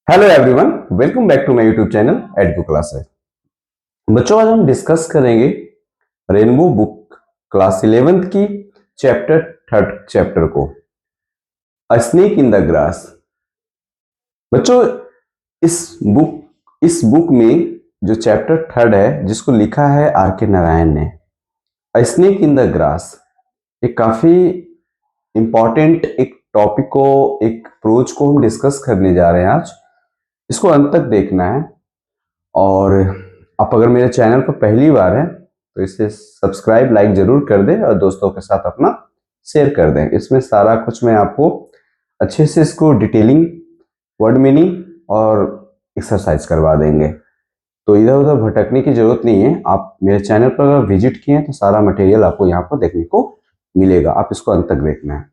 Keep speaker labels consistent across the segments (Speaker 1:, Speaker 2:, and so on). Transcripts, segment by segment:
Speaker 1: Hello everyone, welcome back to my YouTube channel Educo classes. बच्चों, आज हम discuss करेंगे रेनबो बुक क्लास 11th की चैप्टर थर्ड चैप्टर को, अ स्नेक इन द ग्रास। बच्चों, इस बुक में जो चैप्टर थर्ड है, जिसको लिखा है आर के नारायण ने, अ स्नेक इन द ग्रास, एक काफी इंपॉर्टेंट एक टॉपिक को, एक अप्रोच को हम डिस्कस करने जा रहे हैं आज। इसको अंत तक देखना है। और आप अगर मेरे चैनल पर पहली बार हैं तो इसे सब्सक्राइब लाइक जरूर कर दें और दोस्तों के साथ अपना शेयर कर दें। इसमें सारा कुछ मैं आपको अच्छे से इसको डिटेलिंग, वर्ड मीनिंग और एक्सरसाइज करवा देंगे। तो इधर उधर भटकने की जरूरत नहीं है। आप मेरे चैनल पर अगर विजिट किए हैं तो सारा मटेरियल आपको यहाँ पर देखने को मिलेगा। आप इसको अंत तक देखना है।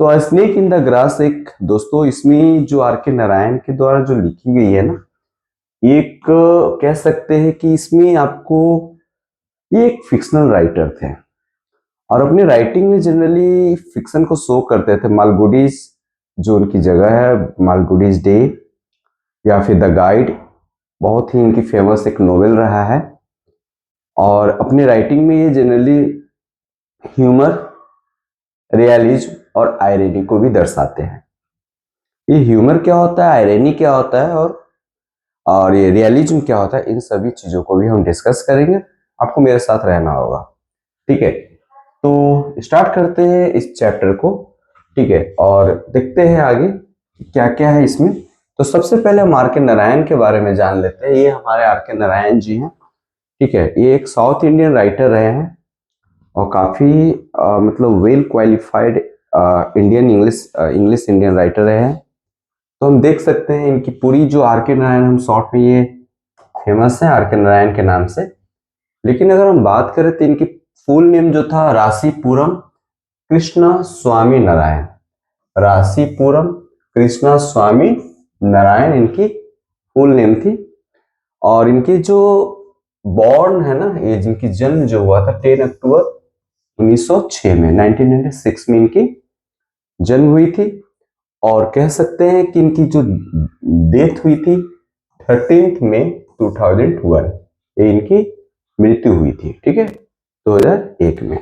Speaker 1: तो अ स्नेक इन द ग्रास, एक दोस्तों इसमें जो आर के नारायण के द्वारा जो लिखी गई है ना, एक कह सकते हैं कि इसमें आपको, ये एक फिक्शनल राइटर थे और अपनी राइटिंग में जनरली फिक्शन को शो करते थे। मालगुडीज जो उनकी जगह है, मालगुडीज डे या फिर द गाइड, बहुत ही इनकी फेमस एक नोवेल रहा है। और अपनी राइटिंग में ये जनरली ह्यूमर, रियलिज्म और आयरनी को भी दर्शाते हैं। ये ह्यूमर क्या होता है, आयरनी क्या होता है और ये रियलिज्म क्या होता है, इन सभी चीजों को भी हम डिस्कस करेंगे। आपको मेरे साथ रहना होगा, ठीक है। तो स्टार्ट करते हैं इस चैप्टर को, ठीक है, और देखते हैं आगे क्या क्या है इसमें। तो सबसे पहले हम आर के नारायण के बारे में जान लेते हैं। ये हमारे आर के नारायण जी हैं, ठीक है। ये एक साउथ इंडियन राइटर रहे हैं और काफी मतलब well qualified Indian English Indian writer रहे हैं। तो हम देख सकते हैं इनकी पूरी जो आर के नारायण, हम शॉर्ट में ये फेमस है आर के नारायण के नाम से। लेकिन अगर हम बात करें तो इनकी फुल नेम जो था, राशीपुरम कृष्णा स्वामी नारायण। राशीपुरम कृष्णा स्वामी नारायण इनकी फुल नेम थी। और इनकी जो बॉर्न है ना, ये जिनकी जन्म जो हुआ था 10 अक्टूबर 1906 में, 1996 में इनकी जन्म हुई थी। और कह सकते हैं कि इनकी जो डेथ हुई थी 13 मई 2001, ये इनकी मृत्यु हुई थी, ठीक है, 2001 में।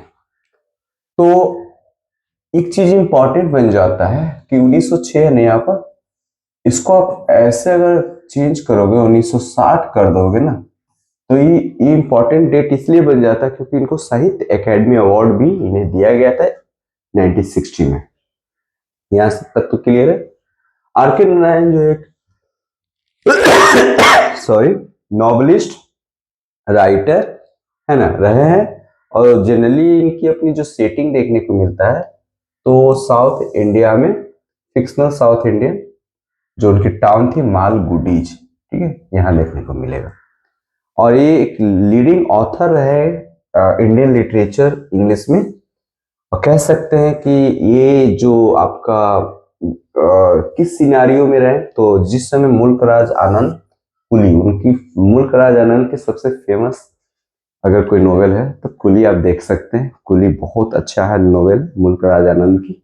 Speaker 1: तो एक चीज इंपॉर्टेंट बन जाता है कि 1906 है यहाँ पर, इसको आप ऐसे अगर चेंज करोगे 1960 कर दोगे ना, तो ये इंपॉर्टेंट डेट इसलिए बन जाता है क्योंकि इनको साहित्य एकेडमी अवार्ड भी इन्हें दिया गया था 1960 में। यहाँ तक तो क्लियर है। आर के नारायण जो एक सॉरी नॉवलिस्ट, राइटर है ना, रहे हैं। और जनरली इनकी अपनी जो सेटिंग देखने को मिलता है तो साउथ इंडिया में, फिक्शनल साउथ इंडियन, जो उनकी टाउन थी मालगुडीज, ठीक है, यहाँ देखने को मिलेगा। और ये एक लीडिंग ऑथर रहे इंडियन लिटरेचर इंग्लिश में। और कह सकते हैं कि ये जो आपका किस सिनारियो में रहे, तो जिस समय मुल्क राज आनंद कुली, उनकी मुल्क राज आनंद की सबसे फेमस अगर कोई नोवेल है तो कुली आप देख सकते हैं। कुली बहुत अच्छा है नोवेल मुल्क राज आनंद की।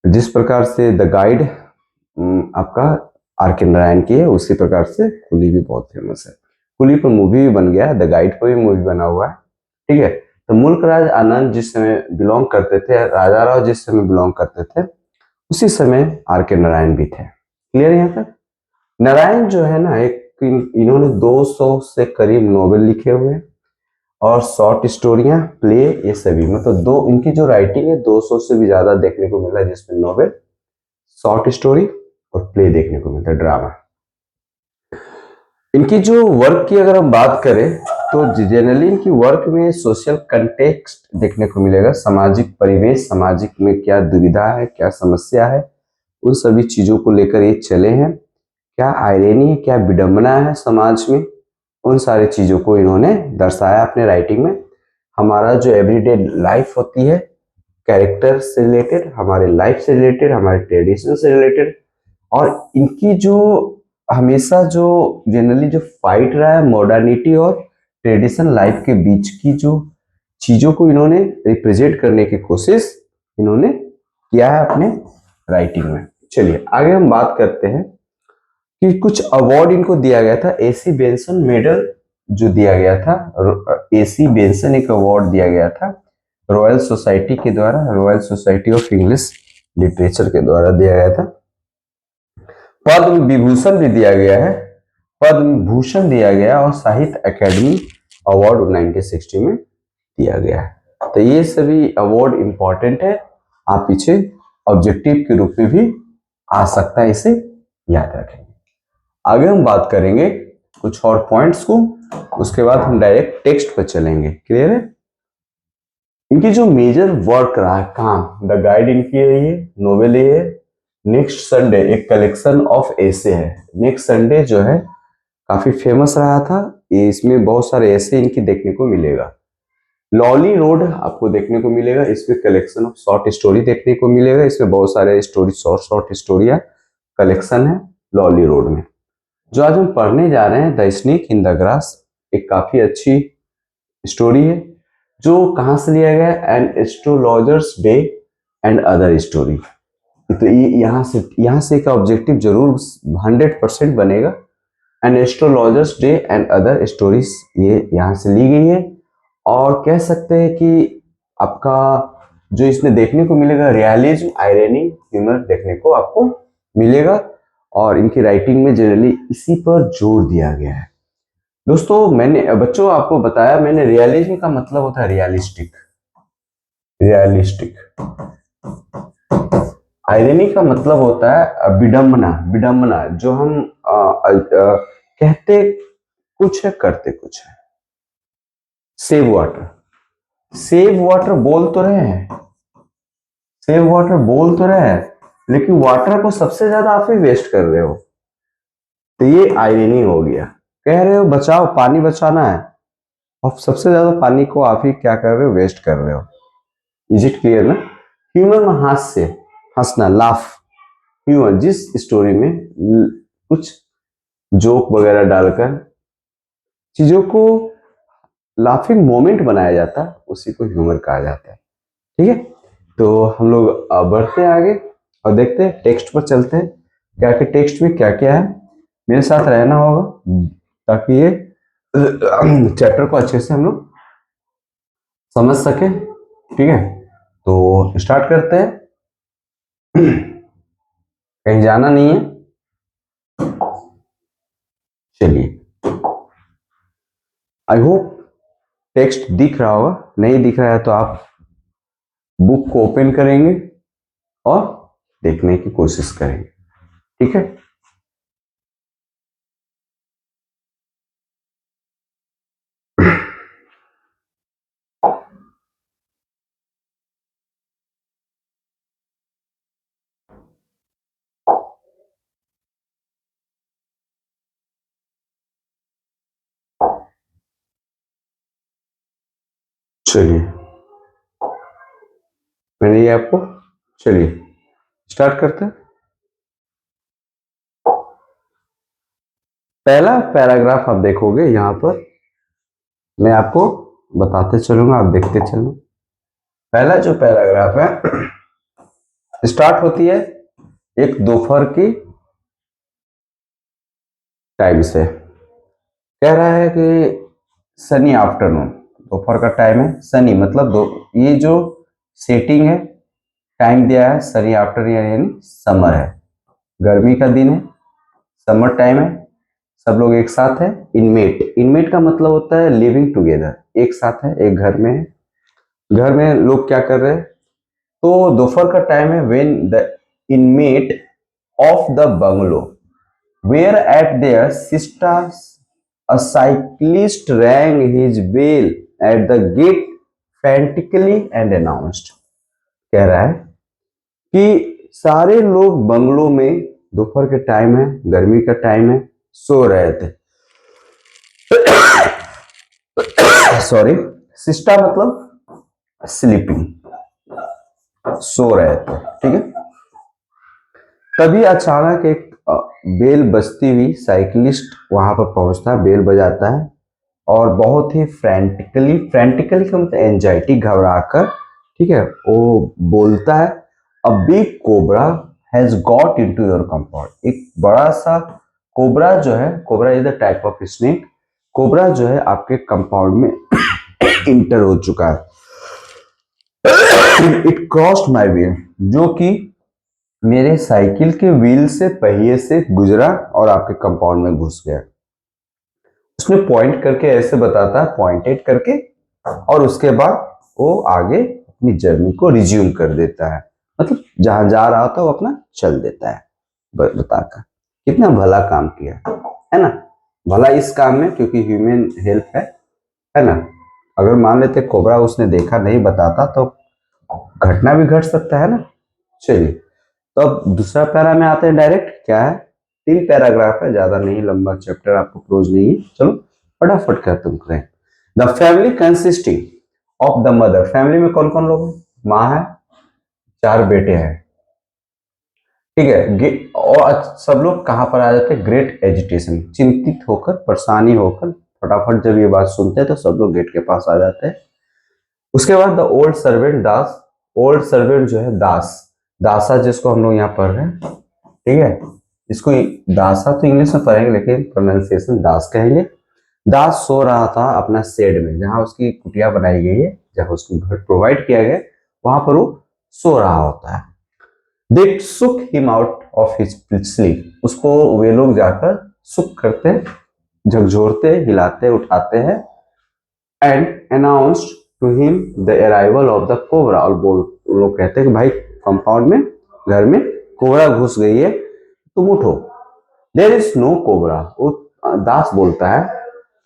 Speaker 1: जिस प्रकार से द गाइड आपका आर के नारायण की है, उसी प्रकार से कुली भी बहुत फेमस है। कुली पर मूवी भी बन गया है, द गाइड पर भी मूवी बना हुआ है, ठीक है। तो मुल्क राज आनंद जिस समय बिलोंग करते थे, राजा राव जिस समय बिलोंग करते थे, उसी समय आर के नारायण भी थे। क्लियर यहाँ तक। नारायण जो है ना, एक इन्होंने 200 से करीब नोवेल लिखे हुए हैं और शॉर्ट स्टोरियां, प्ले, ये सभी, मतलब दो इनकी जो राइटिंग है 200 से भी ज्यादा देखने को मिला है, जिसमें नोवेल, शॉर्ट स्टोरी और प्ले देखने को मिलता है, ड्रामा। इनकी जो वर्क की अगर हम बात करें तो जनरली इनकी वर्क में सोशल कंटेक्स्ट देखने को मिलेगा। सामाजिक परिवेश, सामाजिक में क्या दुविधा है, क्या समस्या है, उन सभी चीजों को लेकर ये चले हैं। क्या आयरनी है, क्या विडंबना है समाज में, उन सारी चीजों को इन्होंने दर्शाया अपने राइटिंग में। हमारा जो एवरीडे लाइफ होती है, कैरेक्टर से रिलेटेड, हमारे लाइफ से रिलेटेड, हमारे ट्रेडिशन से रिलेटेड। और इनकी जो हमेशा जो जनरली जो फाइट रहा है मॉडर्निटी और ट्रेडिशन लाइफ के बीच की जो चीजों को इन्होंने रिप्रेजेंट करने की कोशिश इन्होंने किया है अपने राइटिंग में। चलिए आगे हम बात करते हैं कि कुछ अवार्ड इनको दिया गया था, एसी बेंसन मेडल जो दिया गया था, एसी बेंसन एक अवार्ड दिया गया था रॉयल सोसाइटी के द्वारा, royal society of English literature के द्वारा दिया गया था। पद्म विभूषण भी दिया गया है, पद्म भूषण दिया गया और साहित्य अकेडमी अवार्ड 1960 में दिया गया है। तो ये सभी अवार्ड इंपॉर्टेंट है, आप पीछे ऑब्जेक्टिव के रूप में भी आ सकता है, इसे याद रखेंगे। आगे हम बात करेंगे कुछ और पॉइंट्स को, उसके बाद हम डायरेक्ट टेक्स्ट पर चलेंगे। क्लियर है? इनकी जो मेजर वर्क रहा है काम, द गाइड इनकी है, ये नोवेल ये है। नेक्स्ट संडे एक कलेक्शन ऑफ एसे है। नेक्स्ट संडे जो है काफी फेमस रहा था, ये इसमें बहुत सारे ऐसे इनकी देखने को मिलेगा। लॉली रोड आपको देखने को मिलेगा, इसमें कलेक्शन ऑफ शॉर्ट स्टोरी देखने को मिलेगा, इसमें बहुत सारे स्टोरी शॉर्ट स्टोरिया कलेक्शन है लॉली रोड में। जो आज हम पढ़ने जा रहे हैं the snake in the grass, एक काफी अच्छी स्टोरी है जो कहां से लिया गया है, an astrologer's day and other story. तो ये यहाँ से एक ऑब्जेक्टिव जरूर 100% बनेगा। An astrologer's day and other stories ये यहाँ से ली गई है। और कह सकते हैं कि आपका जो इसमें देखने को मिलेगा रियलिज्म, आयरनी, ह्यूमर देखने को आपको मिलेगा। और इनकी राइटिंग में जनरली इसी पर जोर दिया गया है। दोस्तों बच्चों आपको बताया मैंने, रियलिज्म का मतलब होता है रियलिस्टिक, आयरनी का मतलब होता है विडंबना, जो हम कहते कुछ है करते कुछ है। सेव वाटर बोल तो रहे हैं, लेकिन वाटर को सबसे ज्यादा आप ही वेस्ट कर रहे हो। तो ये आयरनी हो गया, कह रहे हो बचाओ, पानी बचाना है, और सबसे ज्यादा पानी को आप ही क्या कर रहे हो, वेस्ट कर रहे हो। इज इट क्लियर ना? ह्यूमर में हास्य, हंसना, लाफ, ह्यूमर जिस स्टोरी में कुछ जोक वगैरह डालकर चीजों को लाफिंग मोमेंट बनाया जाता है, उसी को ह्यूमर कहा जाता है। ठीक है, तो हम लोग बढ़ते हैं आगे और देखते हैं, टेक्स्ट पर चलते हैं, क्या क्या टेक्स्ट में क्या क्या है। मेरे साथ रहना होगा ताकि ये चैप्टर को अच्छे से हम लोग समझ सके। ठीक है, तो स्टार्ट करते हैं। कहीं जाना नहीं है, चलिए। आई होप टेक्स्ट दिख रहा होगा, नहीं दिख रहा है तो आप बुक को ओपन करेंगे और देखने की कोशिश करेंगे। ठीक है, चलिए मैंने ये आपको, चलिए स्टार्ट करते हैं। पहला पैराग्राफ आप देखोगे, यहां पर मैं आपको बताते चलूंगा, आप देखते चलो। पहला जो पैराग्राफ है स्टार्ट होती है एक दोपहर की टाइम से, कह रहा है कि सनी आफ्टरनून, दोपहर का टाइम है, सनी मतलब ये जो सेटिंग है, टाइम दिया है सनी आफ्टर, यानी समर है, गर्मी का दिन है, समर टाइम है, सब लोग एक साथ है। इनमेट का मतलब होता है लिविंग टुगेदर, एक साथ है, एक घर में है, घर में लोग क्या कर रहे हैं। तो दोपहर का टाइम है, when the inmate of the bungalow were at their sisters a cyclist rang his bell at the gate frantically and announced। कह रहा है कि सारे लोग बंगलों में, दोपहर के टाइम है, गर्मी का टाइम है, सो रहे थे। सॉरी, सिस्टा मतलब स्लीपिंग, सो रहे थे। ठीक है, तभी अचानक एक बेल बजती हुई साइकिलिस्ट वहां पर पहुंचता है, बेल बजाता है और बहुत ही फ्रेंटिकली का मतलब एंजाइटी, घबराकर, ठीक है, वो बोलता है, a big cobra has got into your compound, एक बड़ा सा कोबरा जो है, cobra is the type of snake. Cobra जो है आपके कंपाउंड में इंटर हो चुका है। इट क्रॉस्ड माई व्हील, जो कि मेरे साइकिल के व्हील से, पहिए से गुजरा और आपके कंपाउंड में घुस गया। उसमें पॉइंट करके ऐसे बताता है, पॉइंटेड करके, और उसके बाद वो आगे अपनी जर्नी को रिज्यूम कर देता है, मतलब जहां जा रहा होता है वो अपना चल देता है बताकर। कितना भला काम किया है ना। भला इस काम में क्योंकि ह्यूमन हेल्प है ना। अगर मान लेते कोबरा उसने देखा नहीं बताता तो घटना भी घट सकता है ना। चलिए, तो अब दूसरा पैरा में आते हैं डायरेक्ट। क्या है, 3 पैराग्राफ है, ज्यादा नहीं लंबा चैप्टर, आपको क्लोज नहीं है। चलो फटाफट कर तुम करें। The family consisting of the mother, family में कौन कौन लोग हैं? माँ है, 4 बेटे हैं, ठीक है। और सब लोग कहां पर आ जाते हैं? ग्रेट एजिटेशन, चिंतित होकर, परेशानी होकर, फटाफट जब ये बात सुनते हैं तो सब लोग गेट के पास आ जाते हैं। उसके बाद the old servant Das, old servant जो है दास, दासा जिसको हम लोग यहाँ पढ़ रहे हैं, ठीक है। इसको दासा तो इंग्लिश में पढ़ेंगे लेकिन प्रोनाउंसिएशन दास कहेंगे। दास सो रहा था अपना शेड में, जहां उसकी कुटिया बनाई गई है, जहां उसको घर प्रोवाइड किया गया, वहां पर वो सो रहा होता है। दे सुक him out of his sleep, उसको वे लोग जाकर सुक करते, झकझोरते, हिलाते, उठाते हैं। And announced to him the arrival of the cobra, और लोग कहते हैं कि भाई कंपाउंड में, घर में कोबरा घुस गई है, तुम उठो। देयर इज नो कोबरा, वो दास बोलता है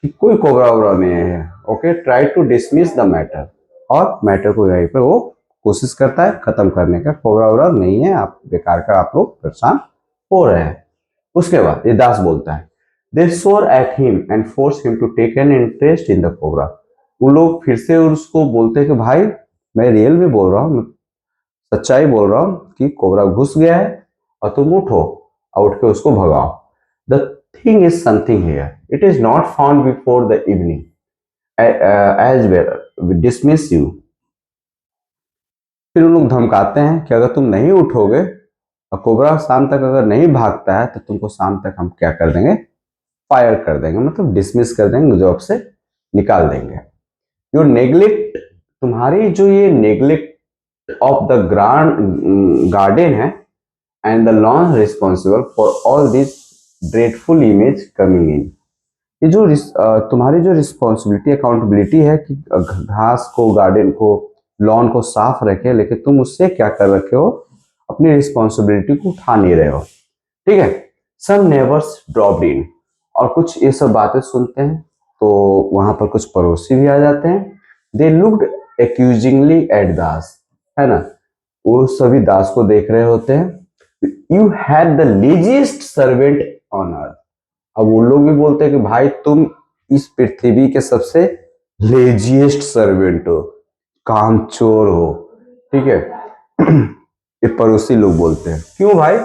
Speaker 1: कि कोई कोबरा वोबरा नहीं है। Okay, try to dismiss the matter, और मैटर को यहीं पर वो कोशिश करता है खत्म करने का। कोबरा वोबरा नहीं है, आप बेकार का आप लोग परेशान हो रहे हैं। उसके बाद ये दास बोलता है, they swore at him and force him to take an interest in the cobra. वो लोग फिर से उसको बोलते हैं कि भाई मैं रियल में बोल रहा हूँ, सच्चाई बोल रहा हूँ कि कोबरा घुस गया है, और तुम उठो और उठ के उसको भगाओ। The thing is something here, it is not found before the evening as well dismiss you. फिर उन लोग धमकाते हैं कि अगर तुम नहीं उठोगे और कोबरा शाम तक अगर नहीं भागता है तो तुमको शाम तक हम क्या कर देंगे? फायर कर देंगे, मतलब डिसमिस कर देंगे, जॉब से निकाल देंगे। योर नेग्लेक्ट, तुम्हारी जो ये neglect of the grand garden है and the lawn responsible for all this dreadful image coming in. ये जो तुम्हारी जो रिस्पॉन्सिबिलिटी, अकाउंटेबिलिटी है कि घास को, गार्डन को, लॉन को साफ रखे, लेकिन तुम उससे क्या कर रखे हो? अपनी रिस्पॉन्सिबिलिटी को उठा नहीं रहे हो, ठीक है। सम नेबर्स ड्रॉप्ड इन, और कुछ ये सब बातें सुनते हैं तो वहां पर कुछ पड़ोसी भी आ जाते हैं। दे लुक्ड एक्यूजिंगली एट दास, है ना, वो सभी दास को देख रहे होते हैं। You had the laziest servant on earth, अब वो लोग भी बोलते हैं कि भाई तुम इस पृथ्वी के सबसे लेजिएस्ट सर्वेंट हो, कामचोर हो, ठीक है। ये पड़ोसी लोग बोलते हैं। क्यों भाई?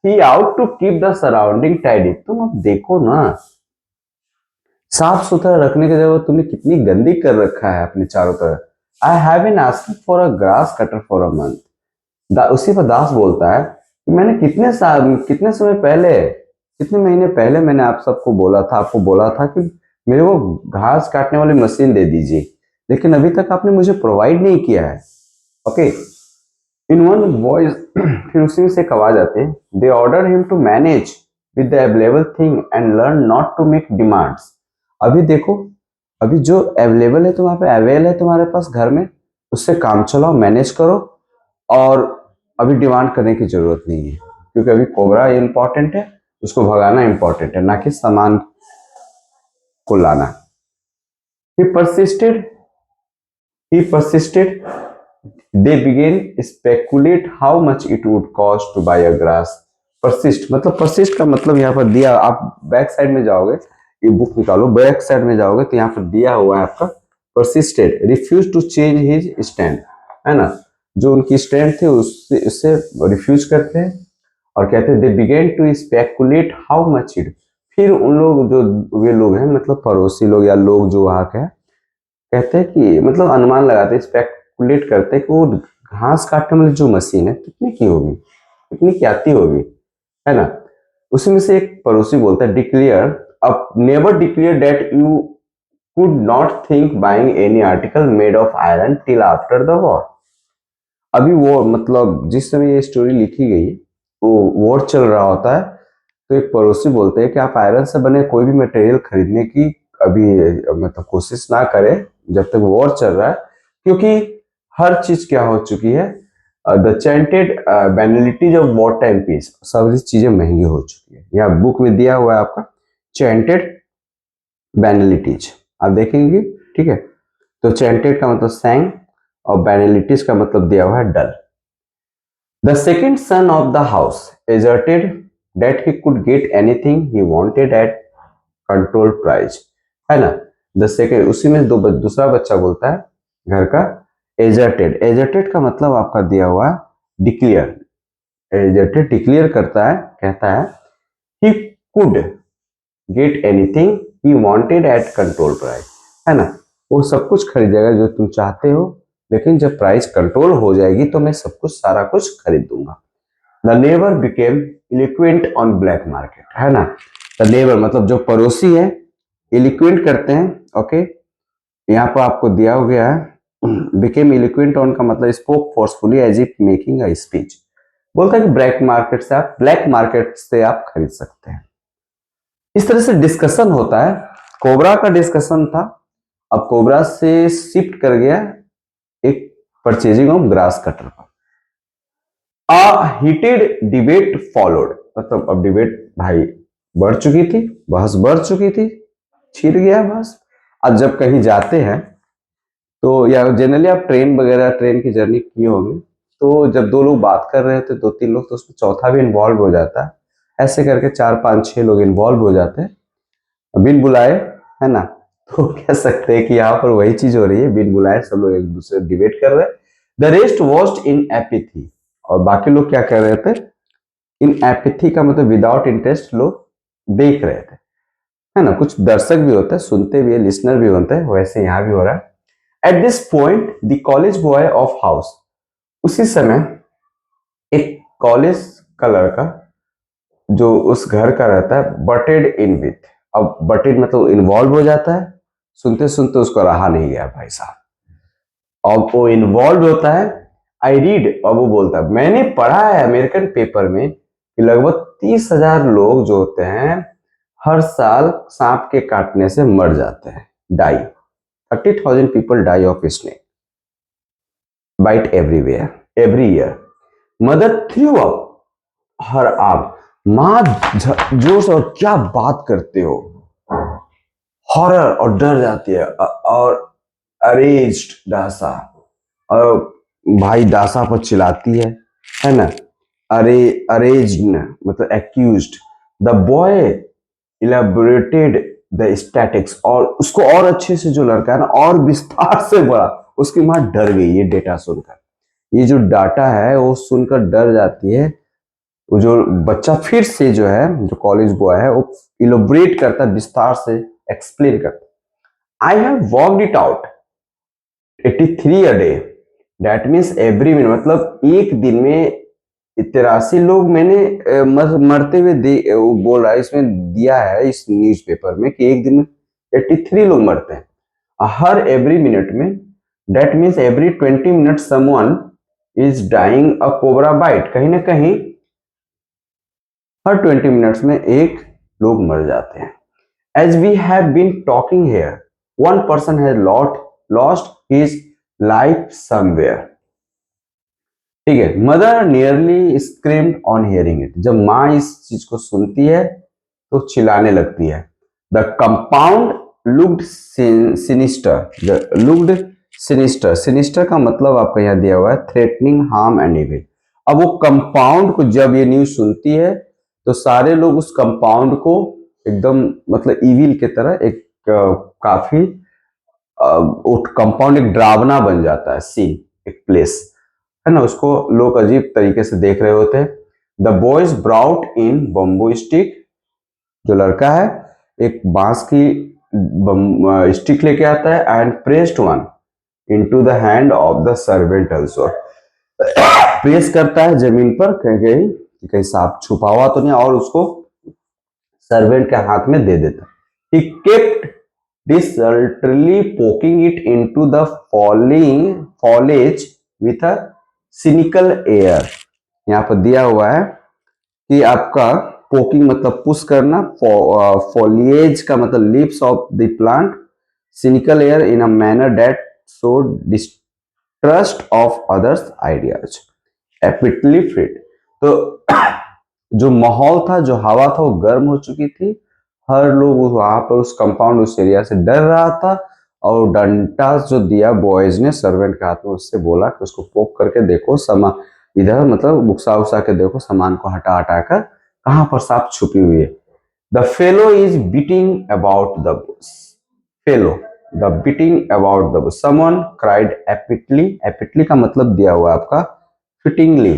Speaker 1: He ought to keep the surrounding tidy, तुम अब देखो ना, साफ सुथरा रखने की जगह तुमने कितनी गंदी कर रखा है अपने चारों तरफ। I have been asking for a grass cutter for a month. उसी पर दास बोलता है कि मैंने कितने समय पहले, कितने महीने पहले मैंने आप सबको बोला था, आपको बोला था कि मेरे को घास काटने वाली मशीन दे दीजिए, लेकिन अभी तक आपने मुझे प्रोवाइड नहीं किया है। ओके, इन वन वॉइस, फिर उसी से एक आवाज आती है, they order him to manage with the available thing and learn not to make demands. अभी देखो, अभी जो अवेलेबल है तुम्हारे पे, अवेल है तुम्हारे पास घर में, उससे काम चलाओ, मैनेज करो, और अभी डिमांड करने की जरूरत नहीं है, क्योंकि अभी कोबरा इंपॉर्टेंट है, उसको भगाना इंपॉर्टेंट है, ना कि सामान को लाना। ही persisted, he persisted. They began speculate how much it would cost to buy a grass. persist मतलब, persist का मतलब यहाँ पर दिया, आप बैक साइड में जाओगे, ये बुक निकालो, बैक साइड में जाओगे तो यहाँ पर दिया हुआ है आपका persisted, refused to change his stand, है ना, जो उनकी स्टैंड थी उससे रिफ्यूज करते हैं और कहते हैं they began to speculate how much it। फिर उन लोग जो, वे लोग हैं मतलब पड़ोसी लोग या लोग जो वहाँ के हैं, कहते हैं कि मतलब अनुमान लगाते हैं, स्पेकुलेट करते हैं कि वो घास काटने वाली जो मशीन है कितने की होगी, कितनी की आती होगी, है ना। उसी में से एक पड़ोसी बोलता है डिक्लेयर अब never declare that you could not think buying any article made of iron till after the war. अभी वो मतलब जिस समय ये स्टोरी लिखी गई वो वॉर चल रहा होता है, तो एक पड़ोसी बोलते हैं कि आप आयरन से बने कोई भी मटेरियल खरीदने की अभी मतलब कोशिश ना करें जब तक वॉर चल रहा है, क्योंकि हर चीज क्या हो चुकी है, the chanted banalities of war time peace, सारी चीजें महंगी हो चुकी है। यहाँ बुक में दिया हुआ है आपका चैंटेड बैनलिटीज, आप देखेंगे, ठीक है। तो चैंटेड का मतलब सैंग और बैनलिटीज का मतलब दिया हुआ है dull. The second son of the house asserted that he could get anything he wanted at control price, है ना। द सेकेंड उसी में दूसरा बच्चा बोलता है घर का एजर्टेड, एजर्टेड का मतलब आपका दिया हुआ डिक्लेयर, एजर्टेड डिक्लेयर करता है, कहता है he could get anything he wanted at control price, है ना। वो सब कुछ खरीदेगा जो तुम चाहते हो, लेकिन जब प्राइस कंट्रोल हो जाएगी तो मैं सब कुछ सारा कुछ खरीद दूंगा। The neighbour became eloquent on black market, है ना। द नेबर मतलब जो पड़ोसी है, इलिक्वेंट करते हैं, ओके। यहाँ पर आपको दिया हो गया है बिकेम इलिक्वेंट ऑन का मतलब spoke forcefully as if making a speech, बोलता है कि ब्लैक मार्केट से आप खरीद सकते हैं। इस तरह से डिस्कशन होता है, कोबरा का डिस्कशन था, अब कोबरा से शिफ्ट कर गया एक परचेजिंग ऑफ ग्रास कटर पर। अ हीटेड डिबेट फॉलोड, मतलब अब डिबेट भाई बढ़ चुकी थी, बहस बढ़ चुकी थी, छिड़ गया बहस। अब जब कहीं जाते हैं तो या जनरली आप ट्रेन वगैरह ट्रेन की जर्नी की होगी, तो जब दो लोग बात कर रहे थे, दो तीन लोग, तो उसमें चौथा भी इन्वॉल्व हो जाता है, ऐसे करके 4 5 6 लोग इन्वॉल्व हो जाते हैं बिन बुलाए, है ना। तो कह सकते हैं कि यहाँ पर वही चीज हो रही है, बिन बुलाए सब लोग एक दूसरे डिबेट कर रहे हैं। द रेस्ट वॉच्ड इन एपिथी, और बाकी लोग क्या कर रहे थे, इन एपिथी का मतलब विदाउट इंटरेस्ट लोग देख रहे थे, है ना। कुछ दर्शक भी होते हैं, सुनते भी है, लिसनर भी होते हैं, वैसे यहाँ भी हो रहा है। At this point the college boy of house, उसी समय एक कॉलेज का लड़का जो उस घर का रहता है बटेड इन विथ, अब बटेड मतलब इन्वॉल्व हो जाता है, सुनते सुनते उसको रहा नहीं गया भाई साहब, अब वो इन्वॉल्व होता है। आई रीड, और वो बोलता है मैंने पढ़ा है अमेरिकन पेपर में कि लगभग 30,000 लोग जो होते हैं हर साल सांप के काटने से मर जाते हैं, die, 30,000 people die of snake bite everywhere every year. Mother threw up her arm, मां जोश, और क्या बात करते हो, हॉरर, और डर जाती है, और अरेज्ड डासा, और भाई दासा पर चिल्लाती है ना। अरेज्ड मतलब accused. The boy elaborated the statics, और उसको और अच्छे से जो लड़का है ना और विस्तार से बड़ा, उसकी माँ डर गई ये डेटा सुनकर, ये जो डाटा है वो सुनकर डर जाती है। वो जो बच्चा फिर से जो है, जो कॉलेज बॉय है, वो इलोबरेट करता है, विस्तार से एक्सप्लेन करता। I have walked it out 83 a day, that means every minute, मतलब एक दिन में 83 लोग मैंने मरते हुए वो बोल रहा है, इसमें दिया है इस न्यूज़पेपर में कि एक दिन में 83 लोग मरते हैं, हर एवरी मिनट में, that means every 20 minute someone is dying a cobra bite, कहीं ना कहीं हर 20 मिनट्स में एक लोग मर जाते हैं। As we have been talking here, one person has lost his life somewhere, ठीक है। Mother nearly screamed on hearing it, जब माँ इस चीज को सुनती है तो चिल्लाने लगती है। The compound looked sinister, sinister का मतलब आपका यहाँ दिया हुआ है थ्रेटनिंग, हार्म एंड इविल। अब वो कंपाउंड को जब ये न्यूज सुनती है तो सारे लोग उस कंपाउंड को एकदम मतलब इविल की तरह एक काफी कंपाउंड एक ड्रावना बन जाता है, सीन, एक प्लेस, है ना, उसको लोग अजीब तरीके से देख रहे होते हैं। The boys brought in bamboo stick, जो लड़का है एक बांस की स्टिक लेके आता है, and pressed one into the hand of the servant also, press करता है जमीन पर कहीं कहीं कहीं सांप छुपा हुआ तो नहीं, और उसको सर्वेंट के हाथ में दे देता। He kept desultorily poking it into the foliage with a cynical air. यहाँ पर दिया हुआ है कि आपका पोकिंग मतलब पुश करना, फॉलिएज का मतलब leaves of the plant, cynical air in a manner that show distrust of others ideas, aptly fit. तो जो माहौल था, जो हवा था, वो गर्म हो चुकी थी। हर लोग वहां पर उस कंपाउंड, उस एरिया से डर रहा था। और डंडा जो दिया बॉयज ने सर्वेंट के हाथ में, उससे बोला कि उसको पोक करके देखो, समा इधर मतलब गुस्सा उसा के देखो, सामान को हटा हटा कर कहां पर सांप छुपी हुई है। The fellow is beating about the bush. Fellow, the beating about the bush. Someone cried aptly. Aptly का मतलब दिया हुआ आपका fittingly.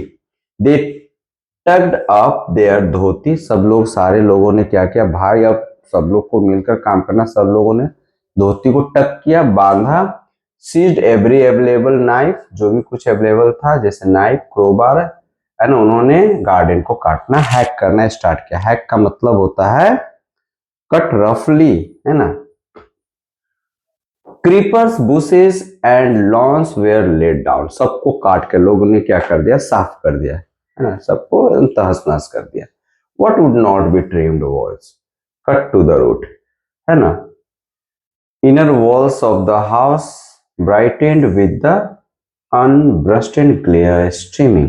Speaker 1: They tugged up their dhoti. सब लोग, सारे लोगों ने क्या किया भाई, अब सब लोग को मिलकर काम करना। सब लोगों ने धोती को टक किया, बांधा। सीज्ड एवरी अवेलेबल नाइफ, जो भी कुछ अवेलेबल था जैसे नाइफ, क्रोबार, है ना, उन्होंने गार्डन को काटना, हैक करना स्टार्ट किया। हैक का मतलब होता है कट रफली, है ना। Creepers, bushes and lawns were laid down. सबको काट के लोगों ने क्या कर दिया, साफ कर दिया, है ना, सबको तहस नहस कर दिया। What would not be trimmed was cut to the root, है ना। Inner walls of the house brightened with the unbrushed glare streaming।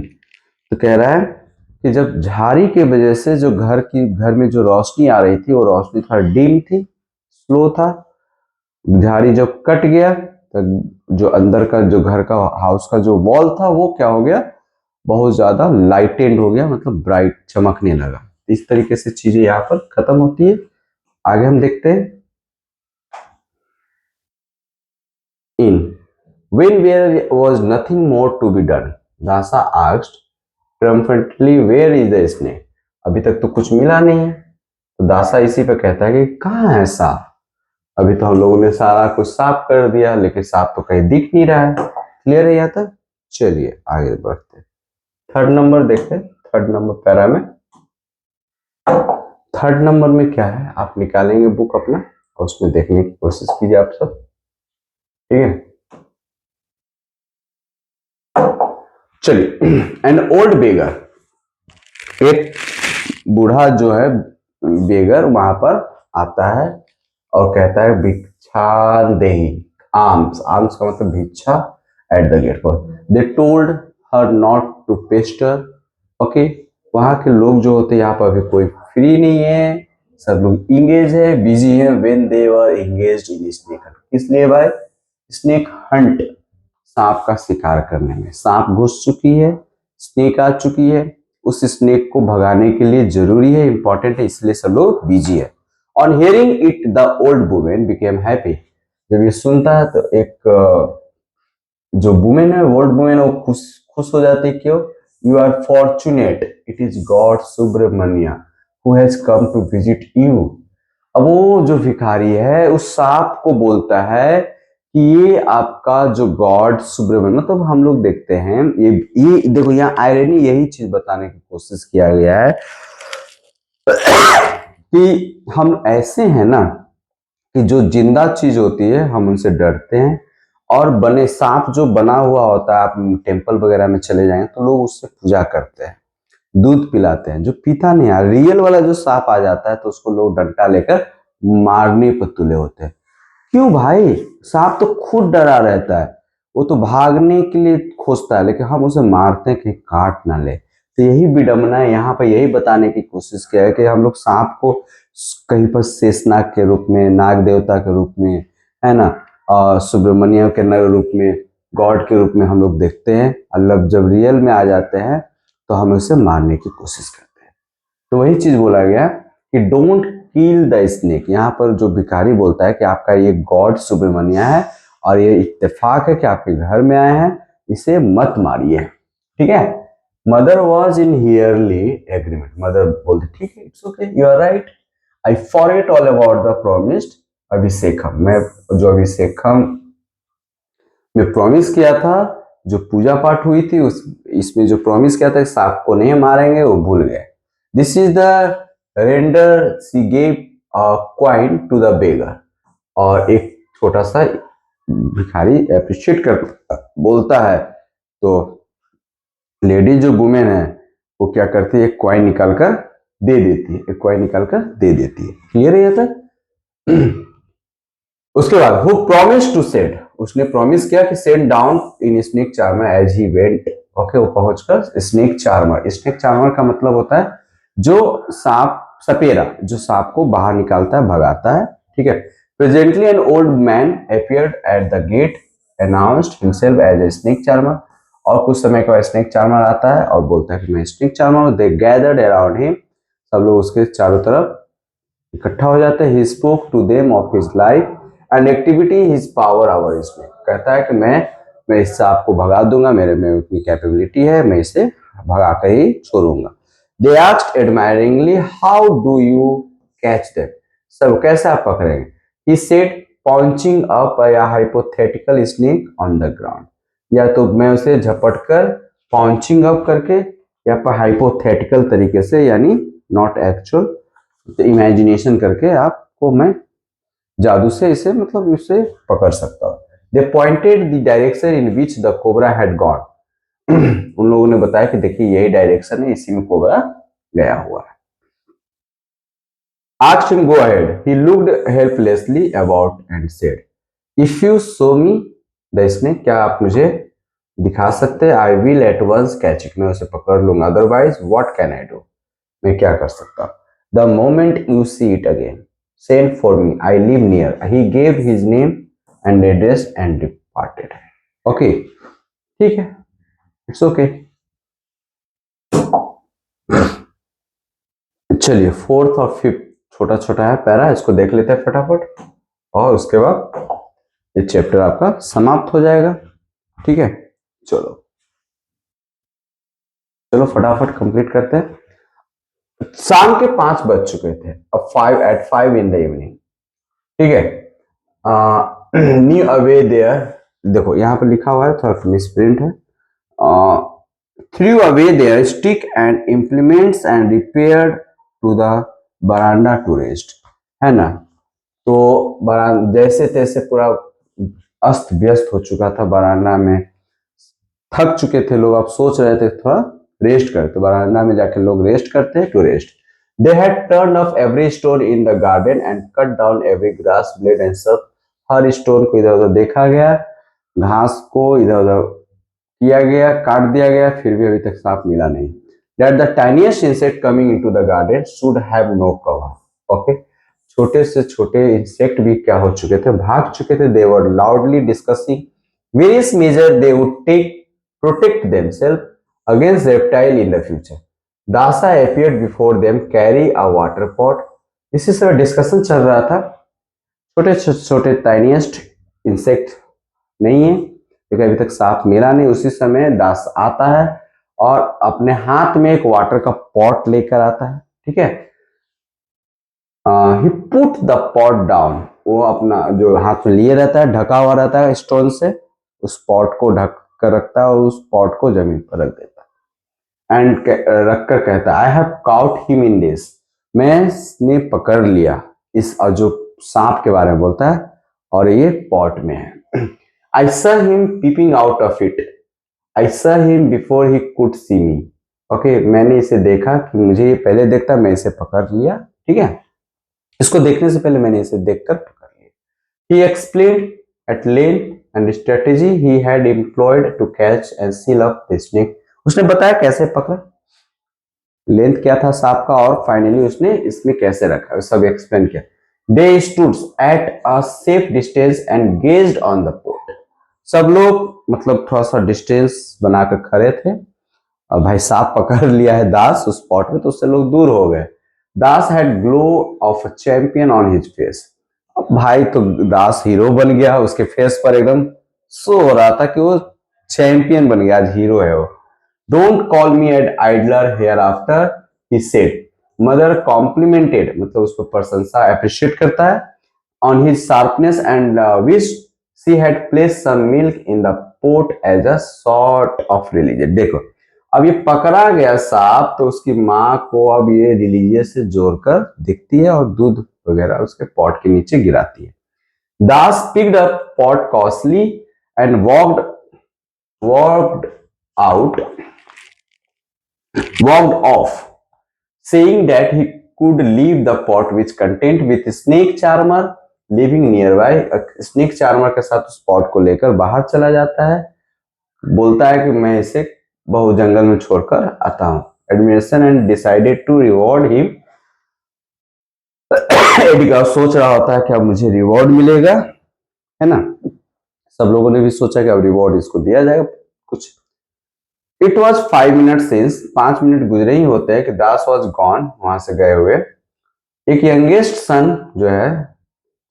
Speaker 1: तो कह रहा है कि जब झाड़ी के वजह से जो घर में जो रोशनी आ रही थी, वो रोशनी थोड़ा डिम थी, स्लो था। झाड़ी जब कट गया तो जो अंदर का, जो घर का, हाउस का जो वॉल था, वो क्या हो गया, बहुत ज्यादा लाइटेंड हो गया, मतलब ब्राइट, चमकने लगा। इस तरीके से चीजें यहाँ पर खत्म होती है। आगे हम देखते हैं। इन when there was nothing more to be done, दासा asked triumphantly, where is the snake? अभी तक तो कुछ मिला नहीं है। तो दासा इसी पे कहता है कि कहाँ है सांप? अभी तो हम लोगों ने सारा कुछ साफ कर दिया, लेकिन सांप तो कहीं दिख नहीं रहा है। क्लियर है यहाँ तक? चलिए आगे बढ़ते। थर्ड नंबर देखते, थर्ड नंबर पैरा में। थर्ड नंबर में क्या है, आप निकालेंगे बुक अपना और उसमें देखने की कोशिश कीजिए आप सब, ठीक है। चलिए, एन ओल्ड बेगर, एक बूढ़ा जो है बेगर वहां पर आता है और कहता है भिक्षा देही, आर्म्स, आर्म्स का मतलब भिक्षा, एट द गेट पर। They told her not to pester. Okay, वहां के लोग जो होते हैं, यहाँ पर अभी कोई फ्री नहीं है, सब लोग इंगेज है, बिजी है। When they were engaged in snake Hunt, इसलिए भाई स्नेक हंट, सांप का शिकार करने में। सांप घुस चुकी है, स्नेक आ चुकी है, उस स्नेक को भगाने के लिए जरूरी है, इंपॉर्टेंट है, इसलिए सब लोग बिजी है। On hearing it the old women became happy. जब ये सुनता है तो एक जो वुमेन है, ओल्ड वुमेन, वो खुश खुश हो जाती है। क्यों? You are fortunate, it is God Subramanya who has come to visit you. अब वो जो भिखारी है उस सांप को बोलता है कि ये आपका जो गॉड सुब्रमण्य, मतलब हम लोग देखते हैं, ये देखो यहाँ आयरनी, यही चीज बताने की कोशिश किया गया है कि हम ऐसे हैं ना कि जो जिंदा चीज होती है हम उनसे डरते हैं, और बने सांप जो बना हुआ होता है, आप टेम्पल वगैरह में चले जाएंगे तो लोग उससे पूजा करते हैं, दूध पिलाते हैं। जो पीता नहीं है, रियल वाला जो सांप आ जाता है तो उसको लोग डंडा लेकर मारने पर तुले होते हैं। क्यों भाई? सांप तो खुद डरा रहता है, वो तो भागने के लिए खोजता है, लेकिन हम उसे मारते हैं कि काट ना ले। तो यही विडंबना है, यहाँ पर यही बताने की कोशिश किया है कि हम लोग सांप को कहीं पर शेषनाग के रूप में, नाग देवता के रूप में, है ना, सुब्रमण्य के रूप में, गॉड के रूप में हम लोग देखते हैं। अल्लाह जब रियल में आ जाते हैं तो हम उसे मारने की कोशिश करते हैं। तो वही चीज बोला गया कि डोंट किल द स्नेक। यहाँ पर जो भिखारी बोलता है कि आपका ये गॉड सुब्रमण्य है और ये इत्तेफाक है कि आपके घर में आए हैं, इसे मत मारिए, ठीक है। Mother was in hearty agreement. Mother बोलती ठीक है, it's okay, you are right, I forget all about the promised abhishekam. मैं जो अभिषेकम में प्रॉमिस किया था, जो पूजा पाठ हुई थी, उस इसमें जो प्रॉमिस किया था सांप को नहीं मारेंगे, वो भूल गए। This is the render she gave a coin to the beggar, और एक छोटा सा भिखारी अप्रिशिएट कर बोलता है, तो लेडी जो वुमेन है वो क्या करती है, एक क्वाइन निकाल कर दे देती है, एक क्वाइन निकाल कर दे देती है। क्लियर है यहाँ तक? उसके बाद हु प्रॉमिस टू सेट, उसने प्रॉमिस किया कि set down in snake charmer as he went. Okay, वो पहुंचकर स्नेक चार्मर, स्नेक चार्मर का मतलब होता है जो सांप सपेरा, जो सांप को बाहर निकालता है, भगाता है, ठीक है। Presently an old man appeared at the gate, announced himself as a snake charmer, और कुछ समय का स्नेक चार्मर आता है और बोलता है कि मैं snake charmer. They gathered around him, सब लोग उसके चारों तरफ इकट्ठा हो जाते हैं। He spoke to them of his life and activity his power over snake, कहता है कि मैं इस सांप को भगा दूंगा, मेरे में उतनी कैपेबिलिटी है, मैं इसे भगा कर ही छोड़ूंगा। They asked admiringly how do you catch them, सब कैसे आप पकड़ेंगे? He said pouncing up a hypothetical snake on the ground, या तो मैं उसे झपट कर पॉन्चिंग अप करके, या पर हाइपोथेटिकल तरीके से, यानी नॉट एक्चुअल, तो इमेजिनेशन करके आपको मैं जादू से इसे मतलब इसे पकड़ सकता हूँ। They pointed the direction in which the cobra had gone, उन लोगों ने बताया कि देखिए यही डायरेक्शन है, इसी में कोबरा गया हुआ है। Asked him go ahead. He looked helplessly about and said, "If you show me the snake, क्या आप मुझे दिखा सकते हैं? I will at once catch it. मैं उसे पकड़ लूंगा. Otherwise, what can I do? मैं क्या कर सकता हूँ? The moment you see it again, send for me. I live near." He gave his name and address and departed. Okay, ठीक है, it's okay. चलिए फोर्थ और फिफ्थ छोटा छोटा है पैरा, इसको देख लेते हैं फटाफट, और उसके बाद ये चैप्टर आपका समाप्त हो जाएगा। ठीक है, चलो चलो फटाफट कंप्लीट करते हैं। शाम के 5 बज चुके थे, अब 5 इन द इवनिंग, ठीक है। न्यू अवे देयर, देखो यहाँ पर लिखा हुआ है, थोड़ा मिसप्रिंट है। Threw away their stick and implements and repair to the veranda to rest, है ना। तो जैसे तैसे पूरा अस्त व्यस्त हो चुका था बरांडा में, थक चुके थे लोग, अब सोच रहे थे थोड़ा रेस्ट करते, बरांडा में जाके लोग रेस्ट करते हैं, to rest. They had turn of every stone in the garden and cut down every grass blade and सब, हर स्टोन को इधर उधर देखा गया, घास को इधर उधर किया गया, काट दिया गया, फिर भी अभी तक सांप मिला नहीं। That the tiniest insect coming into the garden should have no cover. Okay, छोटे से छोटे इंसेक्ट भी क्या हो चुके थे, भाग चुके थे। They were loudly discussing various measure they would take protect themselves against reptile in the future. Dasa appeared before them, carry a water pot. इसी समय डिस्कशन चल रहा था, छोटे छोटे टाइनिएस्ट इंसेक्ट नहीं है, क्योंकि अभी तक सांप मिला नहीं। उसी समय दास आता है और अपने हाथ में एक वाटर का पॉट लेकर आता है, ठीक है। ही पुट द पॉट डाउन, वो अपना जो हाथ में लिए रहता है, ढका हुआ रहता है स्टोन से, उस पॉट को ढक कर रखता है और उस पॉट को जमीन पर रख देता है। एंड रखकर कहता है, I have cout him in this, मैंने पकड़ लिया इस, जो सांप के बारे में बोलता है, और ये पॉट में है। आई saw him peeping out of it. I saw him before he could see me. Okay, मैंने इसे देखा कि मुझे ये पहले देखता, मैं इसे पकड़ लिया, ठीक है। इसको देखने से पहले मैंने इसे देखकर पकड़ लिया। He explained at length and strategy he had employed to catch and seal up the snake. उसने बताया कैसे पकड़ा, लेंथ क्या था सांप का, और फाइनली उसने इसमें कैसे रखा, सब एक्सप्लेन किया। They stood at a safe distance and gazed on the pot. सब लोग मतलब थोड़ा सा डिस्टेंस बनाकर खड़े थे, और भाई सांप पकड़ लिया है दास उस पॉट में, तो उससे लोग दूर हो गए। Das had glow of a champion on his face, अब भाई तो दास हीरो बन गया, उसके फेस पर एकदम शो हो रहा था कि वो चैंपियन बन गया, आज हीरो है वो। Don't call me an idler hereafter, he said. Mother complimented, मतलब उस पर प्रशंसा अप्रिशिएट करता है, on his sharpness and wish she had placed some milk in the pot as a sort of religion. देखो अब ये पकड़ा गया सांप तो उसकी माँ को अब ये रिलीजियस से जोड़कर दिखती है और दूध वगैरह उसके पॉट के नीचे गिराती है। दास picked up pot cautiously and walked out, walked off, saying that he could leave the pot which contained with snake charmer living nearby. Snake charmer के साथ उस पॉट को लेकर बाहर चला जाता है, बोलता है कि मैं इसे बहु जंगल में छोड़कर आता हूं। Admiration and decided to reward him. एडिका सोच रहा होता है कि अब मुझे रिवॉर्ड मिलेगा, है ना। सब लोगों ने भी सोचा कि अब रिवॉर्ड इसको दिया जाएगा कुछ। It was 5 minute since, 5 minute गुजरे ही होते हैं कि दास वॉज गॉन, वहां से गए हुए। एक यंगेस्ट सन जो है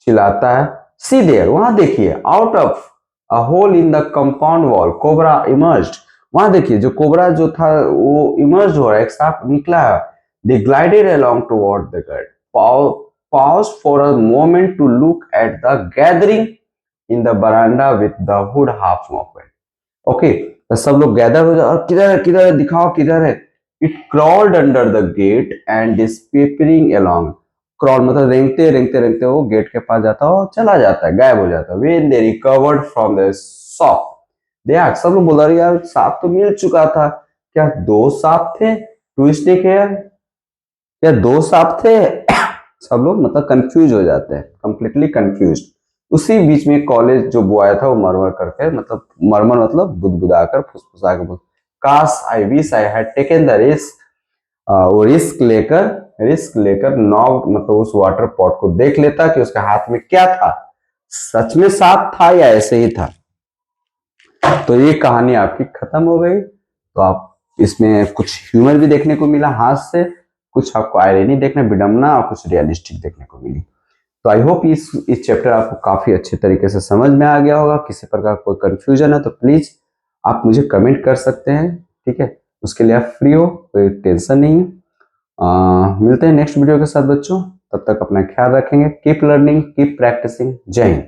Speaker 1: चिल्लाता है, सी देयर, वहां देखिए, out of a hole in the compound wall cobra emerged. वहां देखिए जो कोबरा जो था वो इमर्ज हो रहा है, एक सांप निकला है। They glided along toward the gird, paused for a moment to look at the gathering in the veranda with the hood half open. Okay, तो सब लोग गैदर हो जाए, और किधर है दिखाओ किधर है। It crawled under the gate and despairing along. Crawl मतलब रेंगते रेंगते रेंगते वो गेट के पास जाता है और चला जाता है, गायब हो जाता है। When they recovered from the shock, they सब लोग बोला यार सांप तो मिल चुका था, क्या 2 सांप थे? ट्विस्ट है, क्या 2 सांप थे? सब लोग मतलब कंफ्यूज हो जाते हैं, कंप्लीटली कंफ्यूज। उसी बीच में कॉलेज जो बॉय था वो मरमर करके, मतलब मरमर मतलब बुदबुदाकर फुसफुसाकर बोल, काश I wish I had taken the risk. वो रिस्क लेकर नॉग मतलब उस वाटर पॉट को देख लेता कि उसके हाथ में क्या था, सच में सांप था या ऐसे ही था। तो ये कहानी आपकी खत्म हो गई। तो आप इसमें कुछ ह्यूमर भी देखने को मिला हाथ से, कुछ आपको आयरनी देखने, विडम्बना, और कुछ रियलिस्टिक देखने को मिली। तो आई होप इस चैप्टर आपको काफी अच्छे तरीके से समझ में आ गया होगा। किसी प्रकार कोई कंफ्यूजन है तो प्लीज आप मुझे कमेंट कर सकते हैं, ठीक है। उसके लिए आप फ्री हो, कोई टेंशन नहीं है। मिलते हैं नेक्स्ट वीडियो के साथ बच्चों, तब तक अपना ख्याल रखेंगे। Keep learning, keep practising. जय हिंद।